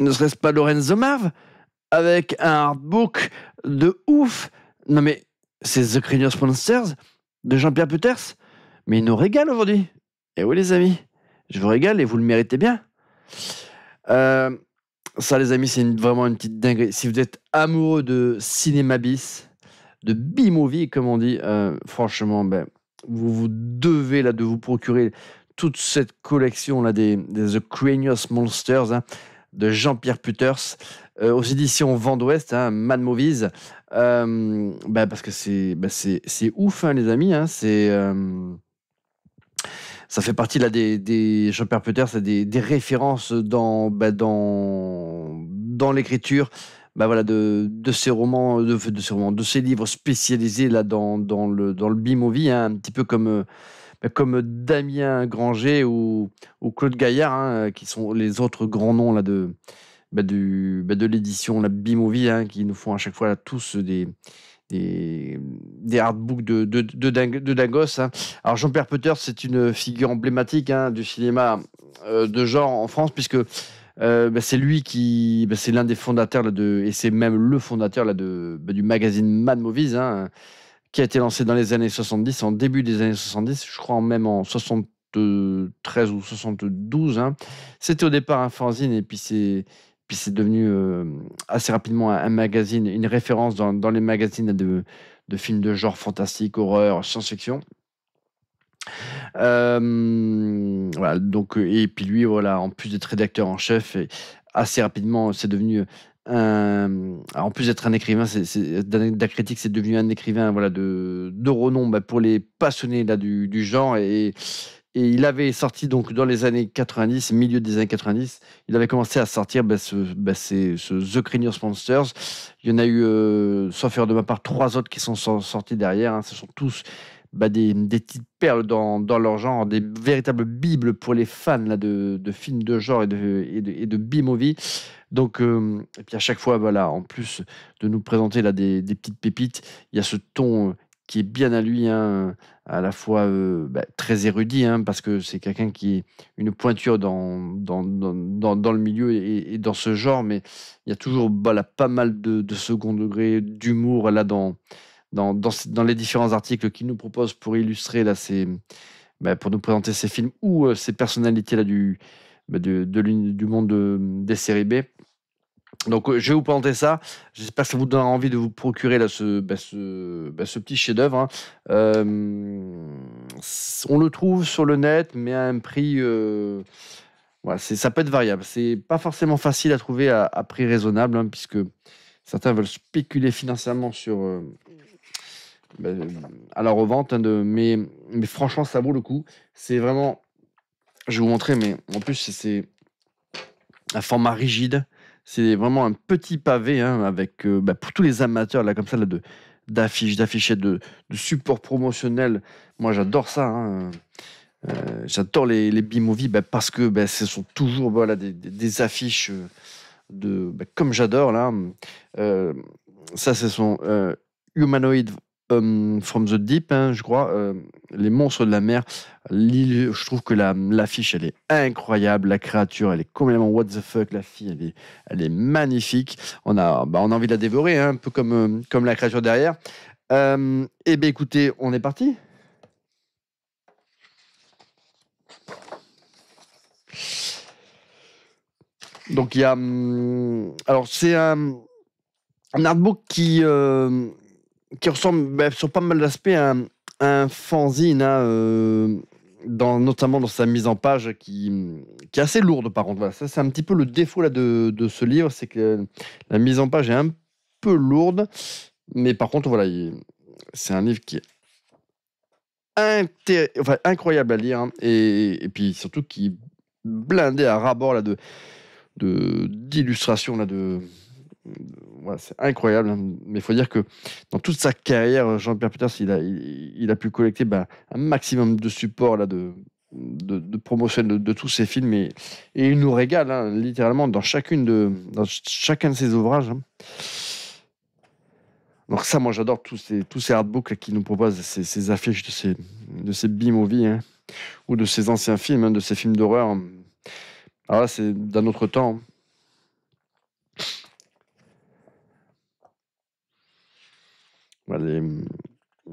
Ne serait-ce pas Lorenzo Marv avec un artbook de ouf. Non mais c'est The Cranios Monsters de Jean-Pierre Peters. Mais il nous régale aujourd'hui. Et oui les amis, je vous régale et vous le méritez bien. Ça les amis, c'est vraiment une petite dinguerie. Si vous êtes amoureux de cinéma bis, de B-movie comme on dit, franchement, vous devez là de vous procurer toute cette collection là des The Cranios Monsters de Jean-Pierre Peters aux éditions Vent d'Ouest, Mad Movies, parce que c'est ouf les amis, ça fait partie là des Jean-Pierre Peters, des références dans l'écriture, de ces romans, de ces livres spécialisés là dans le B-movie, un petit peu comme Damien Granger ou Claude Gaillard, qui sont les autres grands noms là de l'édition la B-movie, qui nous font à chaque fois là, tous des artbooks de dingos. Alors Jean-Pierre Peters, c'est une figure emblématique du cinéma de genre en France, puisque c'est lui qui, c'est l'un des fondateurs là, et c'est même le fondateur là, du magazine Mad Movies, qui a été lancé dans les années 70, en début des années 70, je crois même en 73 ou 72. C'était au départ un fanzine, et puis c'est devenu assez rapidement un magazine, une référence dans les magazines de films de genre fantastique, horreur, science-fiction. Voilà, donc, et puis lui, voilà, en plus d'être rédacteur en chef, et assez rapidement, c'est devenu en plus d'être un écrivain, d'Acritique, c'est devenu un écrivain voilà, de renom pour les passionnés là, du genre. Et il avait sorti donc dans les années 90, milieu des années 90, il avait commencé à sortir ce The Cranios Monsters. Il y en a eu, sauf faire de ma part, 3 autres qui sont sortis derrière. Ce sont tous des petites perles dans leur genre, des véritables bibles pour les fans là, de films de genre et de B-movie. Donc, et puis à chaque fois, voilà, en plus de nous présenter là, des petites pépites, il y a ce ton qui est bien à lui, à la fois très érudit, parce que c'est quelqu'un qui est une pointure dans le milieu et dans ce genre, mais il y a toujours pas mal de second degré, d'humour là, dans les différents articles qu'il nous propose pour illustrer là, pour nous présenter ces films ou ces personnalités là, du monde des séries B. Donc, je vais vous présenter ça. J'espère que ça vous donnera envie de vous procurer là, ce petit chef-d'œuvre. On le trouve sur le net, mais à un prix. Voilà, ça peut être variable. C'est pas forcément facile à trouver à prix raisonnable, puisque certains veulent spéculer financièrement à la revente. Mais franchement, ça vaut le coup. C'est vraiment. Je vais vous montrer, mais en plus, c'est un format rigide. C'est vraiment un petit pavé avec pour tous les amateurs là comme ça là, d'affiches, d'affichettes, de supports promotionnels. Moi j'adore ça. J'adore les B-movies parce que ce sont toujours des affiches comme j'adore là. Ça c'est son Humanoid from the Deep, je crois, les monstres de la mer. Je trouve que l'affiche elle est incroyable, la créature elle est complètement what the fuck, la fille elle est magnifique. On a envie de la dévorer, un peu comme la créature derrière. Et bien écoutez, on est parti. Donc il y a alors c'est un artbook qui ressemble sur pas mal d'aspects à un fanzine, notamment dans sa mise en page qui est assez lourde par contre. Voilà, ça c'est un petit peu le défaut là, de ce livre, c'est que la mise en page est un peu lourde, mais par contre voilà, c'est un livre qui est incroyable à lire, et puis surtout qui est blindé à ras-bord là, d'illustrations là, voilà, c'est incroyable, mais il faut dire que dans toute sa carrière, Jean-Pierre Peters, il a pu collecter un maximum de supports là, de promotion de tous ses films, et il nous régale littéralement dans chacun de ses ouvrages. Donc ça, moi j'adore tous ces artbooks là, qui nous proposent ces affiches de ces B-movies, ou de ces anciens films, de ces films d'horreur. Alors là, c'est d'un autre temps. Voilà,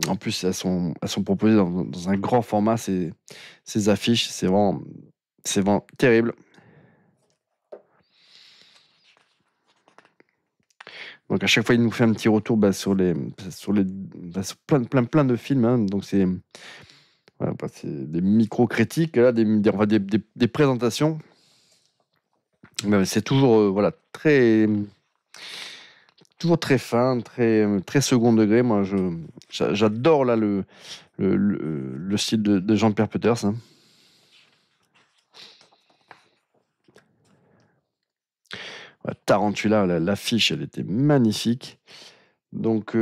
en plus, elles sont proposées dans un grand format, ces affiches. C'est vraiment terrible. Donc à chaque fois, il nous fait un petit retour sur plein de films, hein. Donc c'est des micro-critiques, là, des présentations. Mais c'est toujours voilà, toujours très fin, très second degré. Moi, j'adore là le style de Jean-Pierre Peters, hein. Ouais, Tarantula, l'affiche, elle était magnifique. Donc,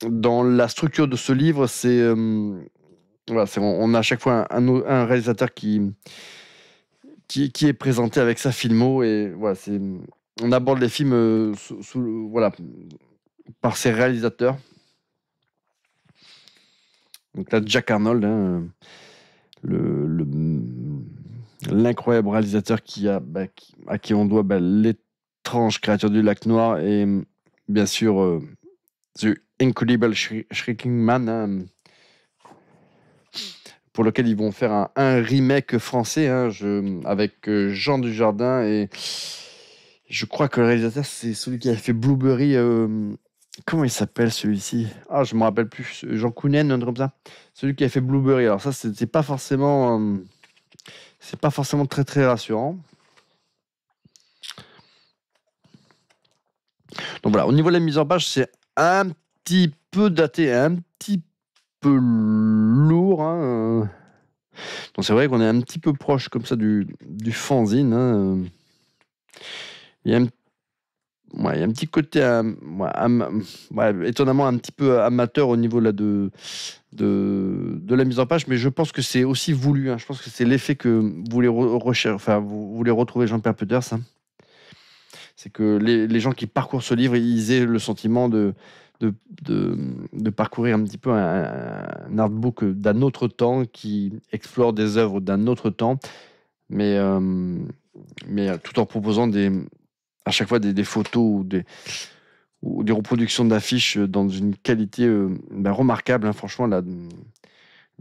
dans la structure de ce livre, voilà, on a à chaque fois un réalisateur qui est présenté avec sa filmo et voilà, on aborde les films voilà, par ses réalisateurs. Donc là, Jack Arnold, hein, l'incroyable réalisateur à qui on doit l'étrange créature du lac Noir et bien sûr The Incredible Shrieking Man, hein, pour lequel ils vont faire un remake français, hein, avec Jean Dujardin et je crois que le réalisateur c'est celui qui a fait Blueberry. Comment il s'appelle celui-ci? Ah, je me rappelle plus. Jean Kounen, un truc comme ça. Celui qui a fait Blueberry. Alors ça, c'est pas forcément très très rassurant. Donc voilà, au niveau de la mise en page, c'est un petit peu daté, un petit peu lourd, hein. Donc c'est vrai qu'on est un petit peu proche comme ça du fanzine, hein. Il y a ouais, il y a un petit côté ouais, étonnamment un petit peu amateur au niveau là de la mise en page, mais je pense que c'est aussi voulu, hein. Je pense que c'est l'effet que vous voulez enfin, vous voulez retrouver Jean-Pierre Peters, hein. C'est que les gens qui parcourent ce livre, ils aient le sentiment de, de, de parcourir un petit peu un artbook d'un autre temps qui explore des œuvres d'un autre temps, mais, tout en proposant à chaque fois des photos ou des reproductions d'affiches dans une qualité remarquable, hein. Franchement, la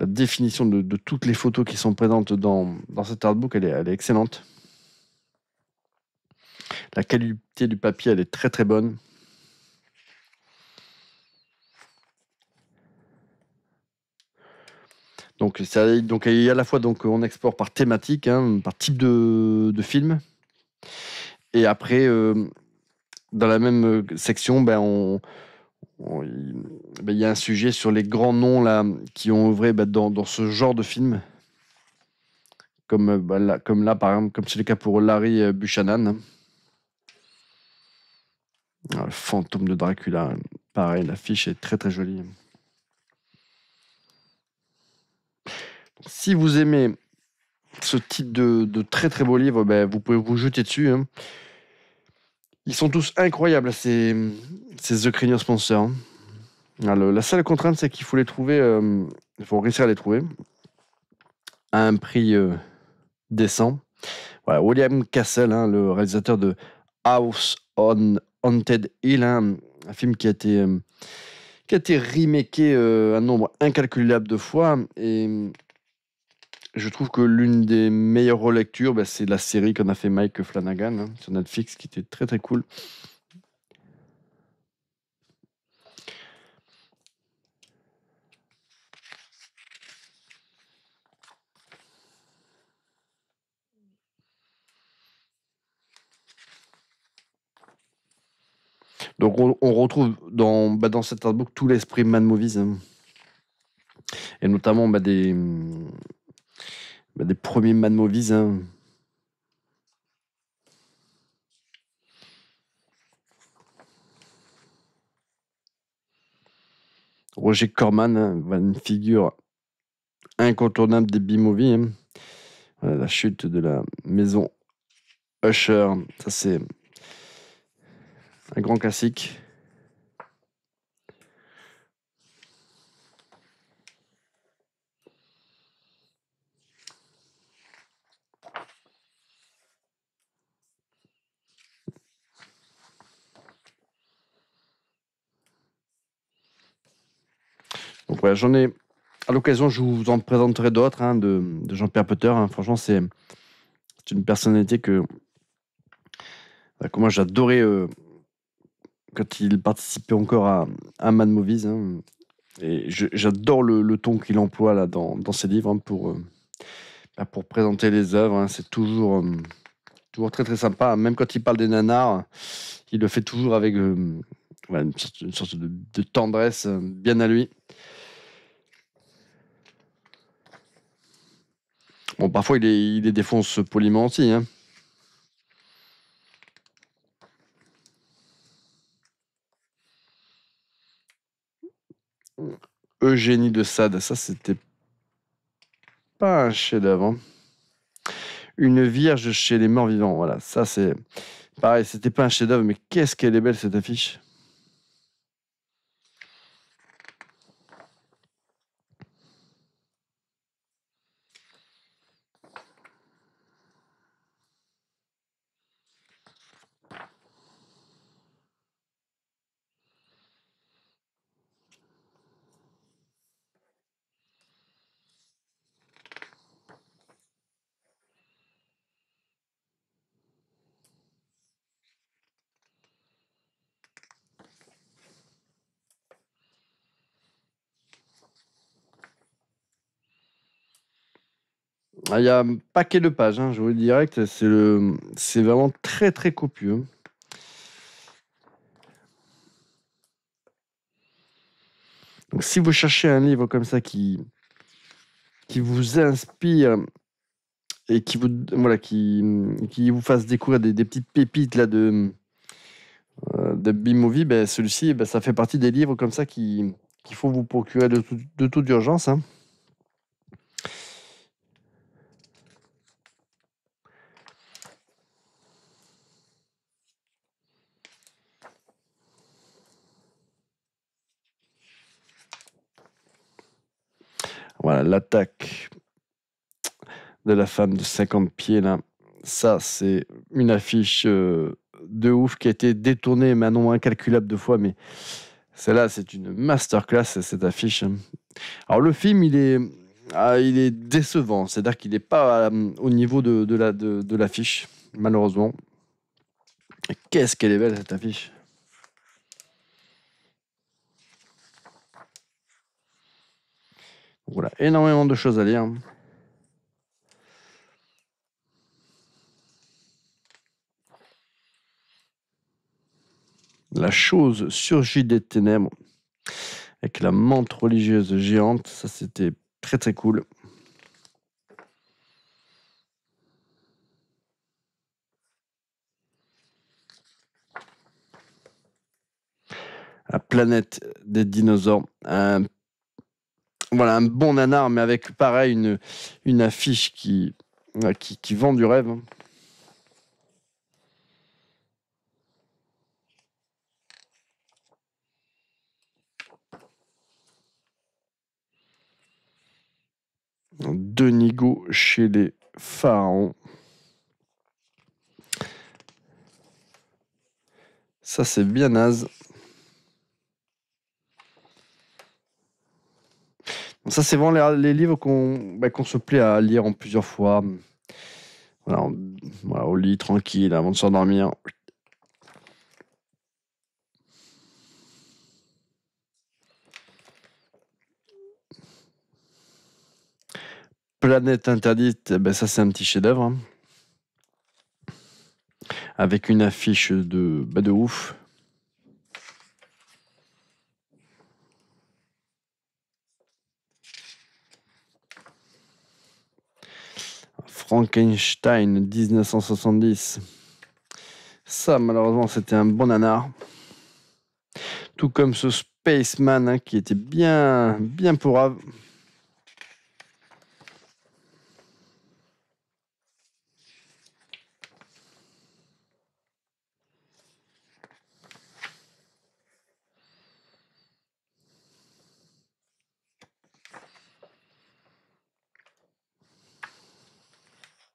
définition de toutes les photos qui sont présentes dans cet artbook, elle est excellente. La qualité du papier, elle est très très bonne. Donc il y a à la fois on explore par thématique, hein, par type de film, et après dans la même section, il y a un sujet sur les grands noms là qui ont œuvré dans ce genre de film, comme là par exemple, comme c'est le cas pour Larry Buchanan. Le fantôme de Dracula, pareil, l'affiche est très très jolie. Si vous aimez ce type de très très beau livre, vous pouvez vous jeter dessus, hein. Ils sont tous incroyables, ces The Cranios Monsters, hein. La seule contrainte, c'est qu'il faut les trouver, il faut réussir à les trouver à un prix décent. Voilà, William Castle, hein, le réalisateur de House on Haunted Hill, hein, un film qui a été remaké un nombre incalculable de fois. Et je trouve que l'une des meilleures relectures, c'est la série qu'on a fait Mike Flanagan, hein, sur Netflix, qui était très très cool. Donc on retrouve dans cet artbook tout l'esprit Mad Movies, hein, et notamment des premiers Mad Movies, hein. Roger Corman, hein, une figure incontournable des B-movies, hein. Voilà, la chute de la maison Usher, ça c'est un grand classique. voilà, j'en ai à l'occasion, je vous en présenterai d'autres hein, de Jean-Pierre Potter. Hein. Franchement, c'est une personnalité que moi j'adorais quand il participait encore à Mad Movies. Hein. Et j'adore le ton qu'il emploie là, dans ses livres hein, pour présenter les œuvres. Hein. C'est toujours très très sympa. Même quand il parle des nanars, il le fait toujours avec voilà, une sorte de tendresse bien à lui. Bon, parfois il les défonce poliment aussi. Hein. Eugénie de Sade, ça c'était pas un chef-d'œuvre. Hein. Une vierge chez les morts vivants, voilà, ça c'est pareil, c'était pas un chef-d'œuvre, mais qu'est-ce qu'elle est belle cette affiche. Ah, il y a un paquet de pages, hein, je vous le dis direct, c'est vraiment très très copieux. Hein. Donc si vous cherchez un livre comme ça qui vous inspire et qui vous fasse découvrir des petites pépites là de B-Movie, ben, celui-ci, ben, ça fait partie des livres comme ça qu'il faut vous procurer de toute urgence. Hein. Voilà, l'attaque de la femme de 50 pieds, là. Ça, c'est une affiche de ouf qui a été détournée, mais non incalculable de fois. Mais celle-là, c'est une masterclass, cette affiche. Alors, le film, il est décevant. C'est-à-dire qu'il n'est pas au niveau de l'affiche, malheureusement. Et qu'est-ce qu'elle est belle, cette affiche. Voilà, énormément de choses à lire. La chose surgit des ténèbres avec la menthe religieuse géante. Ça, c'était très très cool. La planète des dinosaures. Voilà, un bon nanar, mais avec pareil une affiche qui vend du rêve. Denis Go chez les pharaons. Ça, c'est bien naze. Ça, c'est vraiment les livres qu'on se plaît à lire en plusieurs fois. Voilà, voilà, au lit, tranquille, avant de s'endormir. Planète interdite, ben ça, c'est un petit chef-d'œuvre. Hein. Avec une affiche de ouf. Frankenstein 1970. Ça, malheureusement, c'était un bon nanar. Tout comme ce Spaceman hein, qui était bien pourrave.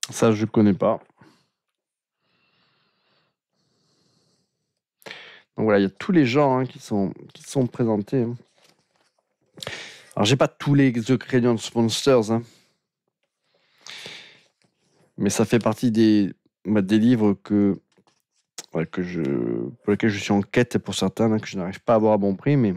Ça, je connais pas. Donc voilà, il y a tous les genres hein, qui sont présentés. Hein. Alors, j'ai pas tous les The Crayons Monsters, hein, mais ça fait partie des livres pour lesquels je suis en quête pour certains, hein, que je n'arrive pas à avoir à bon prix, mais...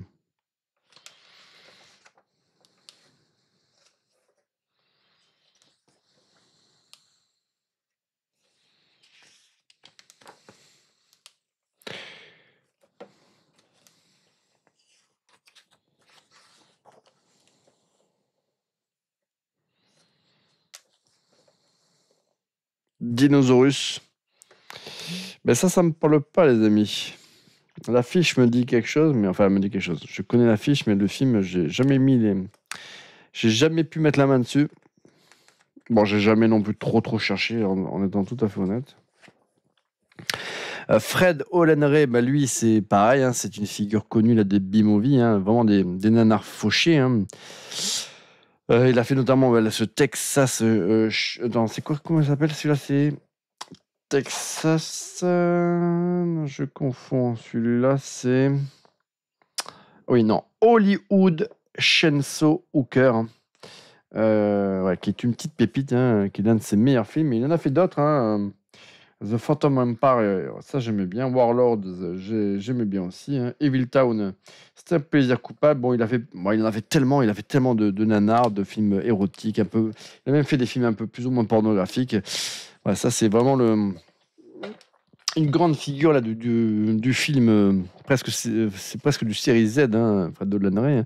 Dinosaurus. Ben ça me parle pas, les amis. L'affiche me dit quelque chose, mais enfin, elle me dit quelque chose. Je connais l'affiche, mais le film, j'ai jamais pu mettre la main dessus. Bon, j'ai jamais non plus trop cherché, en étant tout à fait honnête. Fred Olen-Ray, bah lui, c'est pareil, hein, c'est une figure connue là, des B-movies, hein, vraiment des nanars fauchés. Hein. Il a fait notamment ce Texas. C'est quoi, comment il s'appelle celui-là? C'est Texas. Je confonds. Celui-là, c'est. Oui, non. Hollywood Chainsaw Hooker. Hein. Ouais, qui est une petite pépite, hein, qui est l'un de ses meilleurs films. Il en a fait d'autres. Hein. The Phantom Empire, ça j'aimais bien. Warlords, j'aimais bien aussi. Hein. Evil Town, c'était un plaisir coupable. Bon, il en a fait tellement, de nanars, de films érotiques, un peu. Il a même fait des films un peu plus ou moins pornographiques. Ouais, ça c'est vraiment une grande figure là du film. C'est presque du série Z, hein, Fred Dolan-Ray. Hein.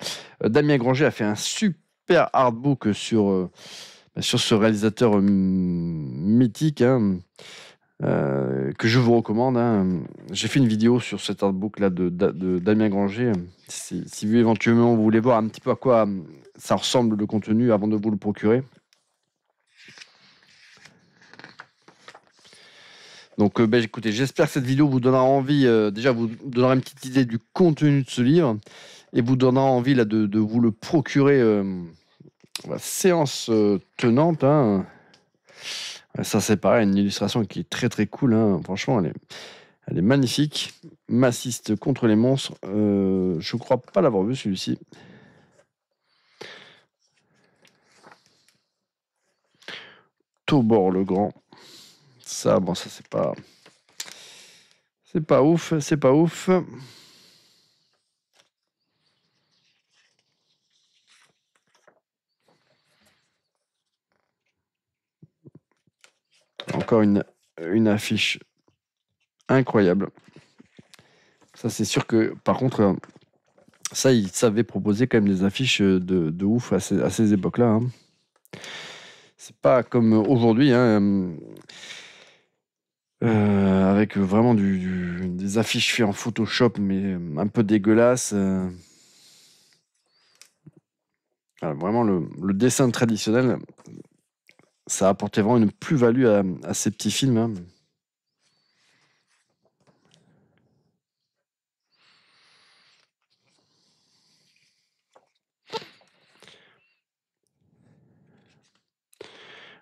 Damien Granger a fait un super artbook sur ce réalisateur mythique. Hein. Que je vous recommande. Hein. J'ai fait une vidéo sur cet artbook là de Damien Granger. Si vous éventuellement vous voulez voir un petit peu à quoi ça ressemble le contenu avant de vous le procurer. Donc écoutez, j'espère que cette vidéo vous donnera envie, déjà vous donnera une petite idée du contenu de ce livre et vous donnera envie là, de vous le procurer séance tenante. Hein. Ça c'est pareil, une illustration qui est très cool. Hein. Franchement, elle est magnifique. Massiste contre les monstres. Je crois pas l'avoir vu celui-ci. Tobor le Grand. Ça, bon, ça c'est pas. C'est pas ouf, c'est pas ouf. Encore une affiche incroyable. Ça, c'est sûr que, par contre, ça, il savait proposer quand même des affiches de ouf à ces époques-là. Hein. C'est pas comme aujourd'hui, hein, avec vraiment des affiches faites en Photoshop, mais un peu dégueulasses. Vraiment, le dessin traditionnel, ça apportait vraiment une plus-value à ces petits films. Hein.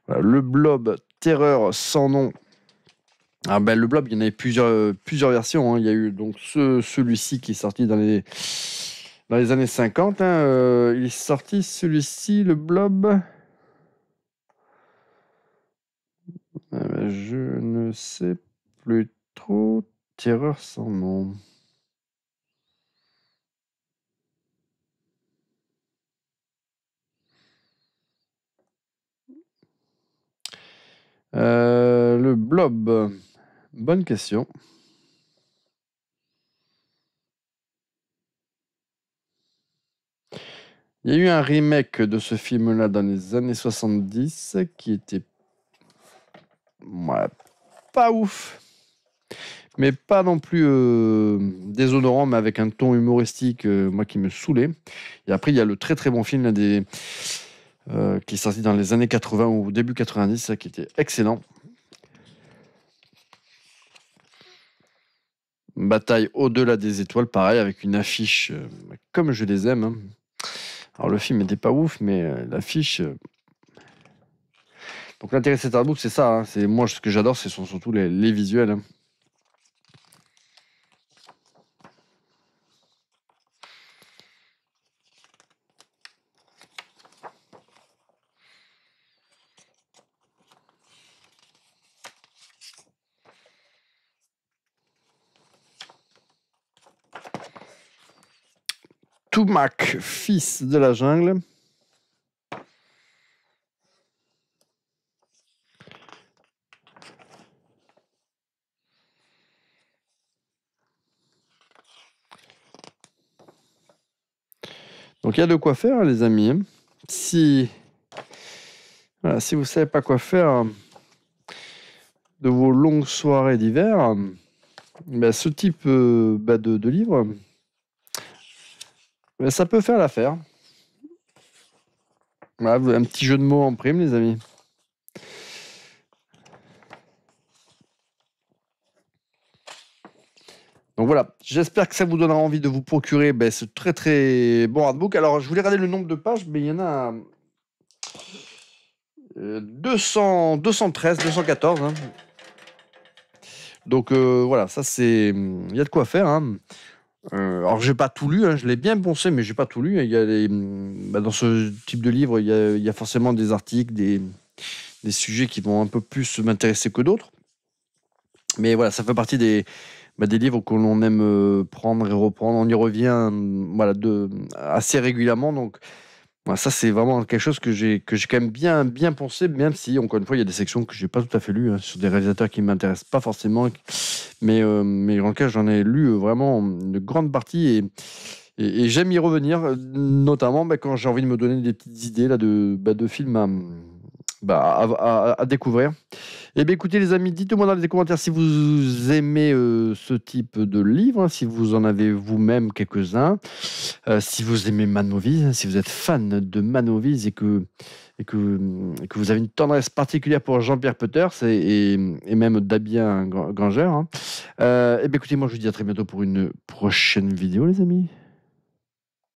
Voilà, le Blob, Terreur sans nom. Ah ben, le Blob, il y en avait plusieurs versions. Hein. Il y a eu donc celui-ci qui est sorti dans les années 50. Hein. Il est sorti celui-ci, le Blob. Je ne sais plus trop. Terreur sans nom. Le Blob. Bonne question. Il y a eu un remake de ce film-là dans les années 70 qui était pas ouf, mais pas non plus déshonorant, mais avec un ton humoristique, moi qui me saoulait. Et après, il y a le très bon film là, qui est sorti dans les années 80 ou début 90, qui était excellent. Bataille au-delà des étoiles, pareil, avec une affiche comme je les aime. Hein. Alors le film n'était pas ouf, mais l'affiche... Donc l'intérêt de cet artbook, c'est ça. Hein. Moi, ce que j'adore, ce sont surtout les visuels. Hein. Tumak, fils de la jungle. Donc il y a de quoi faire, hein, les amis. Si vous ne savez pas quoi faire de vos longues soirées d'hiver, ce type de livre, ça peut faire l'affaire. Voilà, un petit jeu de mots en prime, les amis. Donc voilà, j'espère que ça vous donnera envie de vous procurer ce très très bon artbook. Alors, je voulais regarder le nombre de pages, mais il y en a 213, 214. Hein. Donc voilà, ça c'est... Il y a de quoi faire. Hein. Alors, j'ai pas tout lu, hein, je l'ai bien poncé, mais j'ai pas tout lu. Il y a dans ce type de livre, il y a forcément des articles, des sujets qui vont un peu plus m'intéresser que d'autres. Mais voilà, ça fait partie des livres que l'on aime prendre et reprendre. On y revient assez régulièrement. Donc, voilà, ça, c'est vraiment quelque chose que j'ai quand même bien poncé, même si, encore une fois, il y a des sections que j'ai pas tout à fait lues, hein, sur des réalisateurs qui ne m'intéressent pas forcément, mais dans lequel j'en ai lu vraiment une grande partie. Et j'aime y revenir, notamment quand j'ai envie de me donner des petites idées là, de films à découvrir. Eh bien, écoutez, les amis, dites-moi dans les commentaires si vous aimez ce type de livre, hein, si vous en avez vous-même quelques-uns, si vous aimez Man Movies, hein, si vous êtes fan de Man Movies et que vous avez une tendresse particulière pour Jean-Pierre Peuters et même Damien Granger. Hein. Eh bien, écoutez, moi, je vous dis à très bientôt pour une prochaine vidéo, les amis.